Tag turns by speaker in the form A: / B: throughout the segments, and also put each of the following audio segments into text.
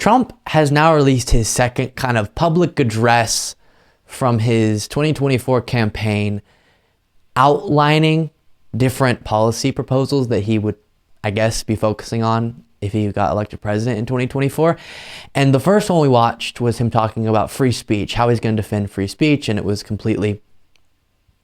A: Trump has now released his second kind of public address from his 2024 campaign, outlining different policy proposals that he would, I guess, be focusing on if he got elected president in 2024. And the first one we watched was him talking about free speech, how he's going to defend free speech, and it was completely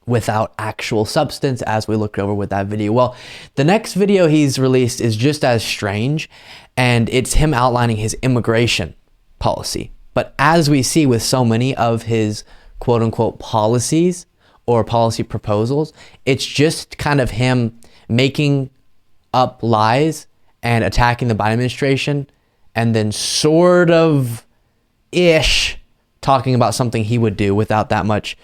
A: without actual substance, as we looked over with that video. Well, the next video he's released is just as strange, and it's him outlining his immigration policy. But as we see with so many of his quote unquote policies or policy proposals, it's just kind of him making up lies and attacking the Biden administration, and then sort of ish talking about something he would do without that much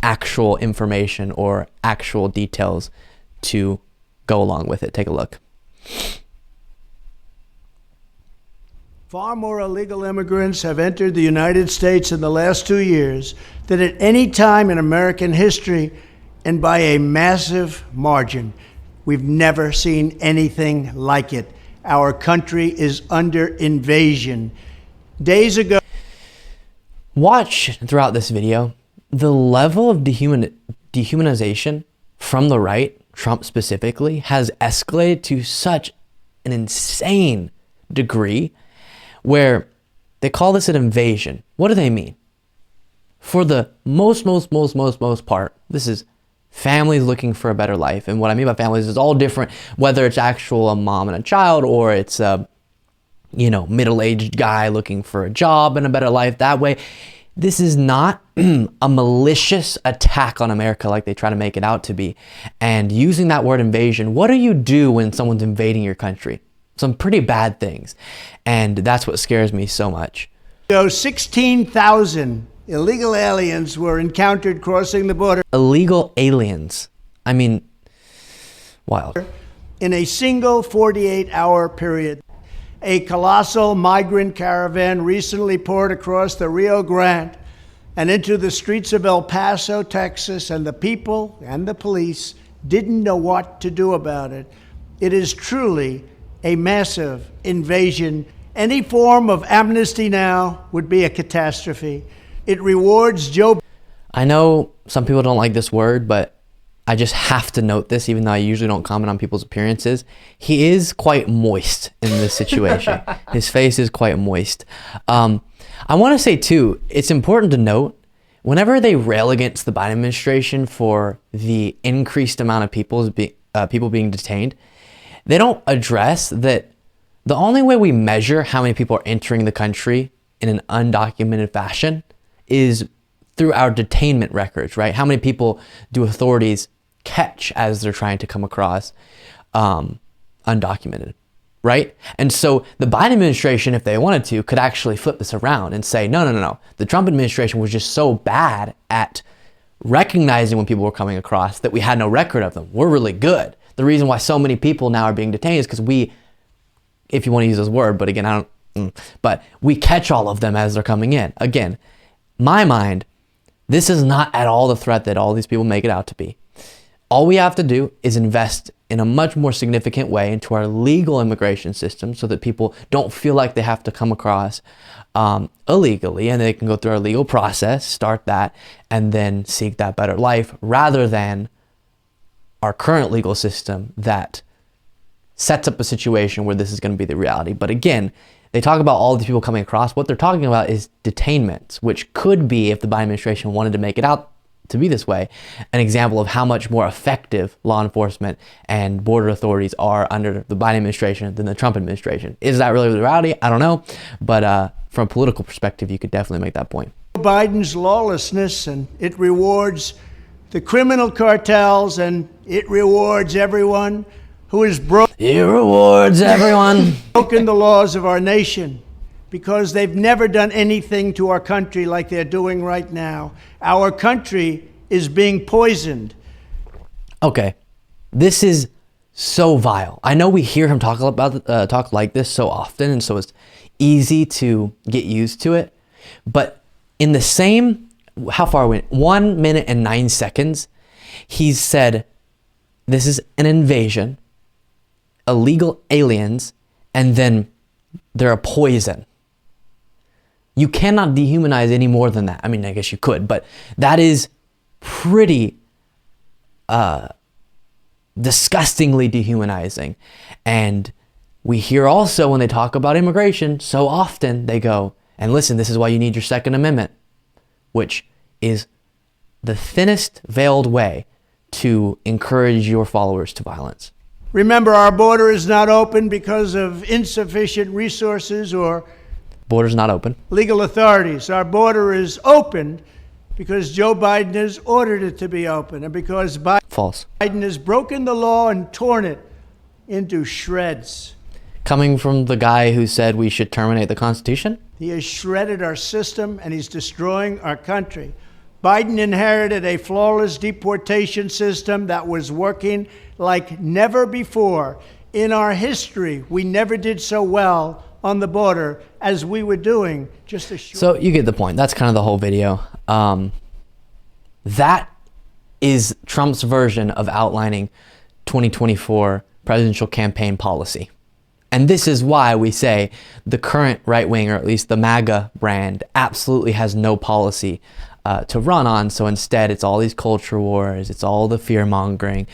A: actual information or actual details to go along with it. Take a look.
B: Far more illegal immigrants have entered the United States in the last 2 years than at any time in American history, and by a massive margin. We've never seen anything like it. Our country is under invasion. Days ago...
A: Watch throughout this video the level of dehumanization from the right, Trump specifically, has escalated to such an insane degree where they call this an invasion. What do they mean? For the most part, this is families looking for a better life. And what I mean by families is all different, whether it's actual a mom and a child, or it's a, middle-aged guy looking for a job and a better life that way. This is not a malicious attack on America like they try to make it out to be. And using that word invasion, what do you do when someone's invading your country? Some pretty bad things. And that's what scares me so much.
B: 16,000 illegal aliens were encountered crossing the border.
A: Illegal aliens. I mean, wild.
B: In a single 48-hour period. A colossal migrant caravan recently poured across the Rio Grande and into the streets of El Paso, Texas, and the people and the police didn't know what to do about it. It is truly a massive invasion. Any form of amnesty now would be a catastrophe. It rewards Joe.
A: I know some people don't like this word, but I just have to note this, even though I usually don't comment on people's appearances. He is quite moist in this situation. His face is quite moist. I want to say too, it's important to note, whenever they rail against the Biden administration for the increased amount of people being detained, they don't address that the only way we measure how many people are entering the country in an undocumented fashion is through our detainment records, right? How many people do authorities catch as they're trying to come across undocumented, right? And so the Biden administration, if they wanted to, could actually flip this around and say, no. The Trump administration was just so bad at recognizing when people were coming across that we had no record of them. We're really good. The reason why so many people now are being detained is because we, if you want to use this word, but again, but we catch all of them as they're coming in. Again, my mind, this is not at all the threat that all these people make it out to be. All we have to do is invest in a much more significant way into our legal immigration system so that people don't feel like they have to come across illegally, and they can go through our legal process, start that, and then seek that better life, rather than our current legal system that sets up a situation where this is going to be the reality. But again, they talk about all these people coming across. What they're talking about is detainments, which could be, if the Biden administration wanted to make it out to be this way, an example of how much more effective law enforcement and border authorities are under the Biden administration than the Trump administration. Is that really the reality? I don't know. But from a political perspective, you could definitely make that point.
B: Biden's lawlessness, and it rewards the criminal cartels, and it rewards everyone who is broken.
A: It rewards everyone.
B: Broken the laws of our nation, because they've never done anything to our country like they're doing right now. Our country is being poisoned.
A: Okay, this is so vile. I know we hear him talk like this so often, and so it's easy to get used to it. But in the same, how far we went, 1 minute and 9 seconds, he said, this is an invasion, illegal aliens, and then they're a poison. You cannot dehumanize any more than that. I mean, I guess you could, but that is pretty disgustingly dehumanizing. And we hear also when they talk about immigration, so often they go, and listen, this is why you need your Second Amendment, which is the thinnest veiled way to encourage your followers to violence.
B: Remember, our border is not open because of insufficient resources or
A: Border's not open.
B: legal authorities. Our border is open because Joe Biden has ordered it to be open, and because
A: False.
B: Biden has broken the law and torn it into shreds.
A: Coming from the guy who said we should terminate the Constitution?
B: He has shredded our system, and he's destroying our country. Biden inherited a flawless deportation system that was working like never before. In our history, we never did so well on the border as we were doing just a short...
A: So you get the point. That's kind of the whole video. That is Trump's version of outlining 2024 presidential campaign policy. And this is why we say the current right wing, or at least the MAGA brand, absolutely has no policy to run on. So instead, it's all these culture wars, it's all the fear mongering,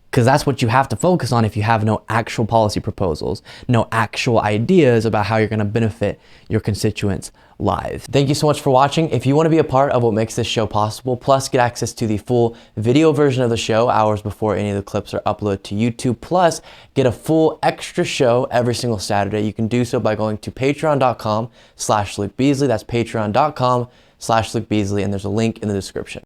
A: because that's what you have to focus on if you have no actual policy proposals, no actual ideas about how you're going to benefit your constituents' lives. Thank you so much for watching. If you want to be a part of what makes this show possible, plus get access to the full video version of the show hours before any of the clips are uploaded to YouTube, plus get a full extra show every single Saturday, you can do so by going to patreon.com/Luke Beasley. That's patreon.com/Luke Beasley, and there's a link in the description.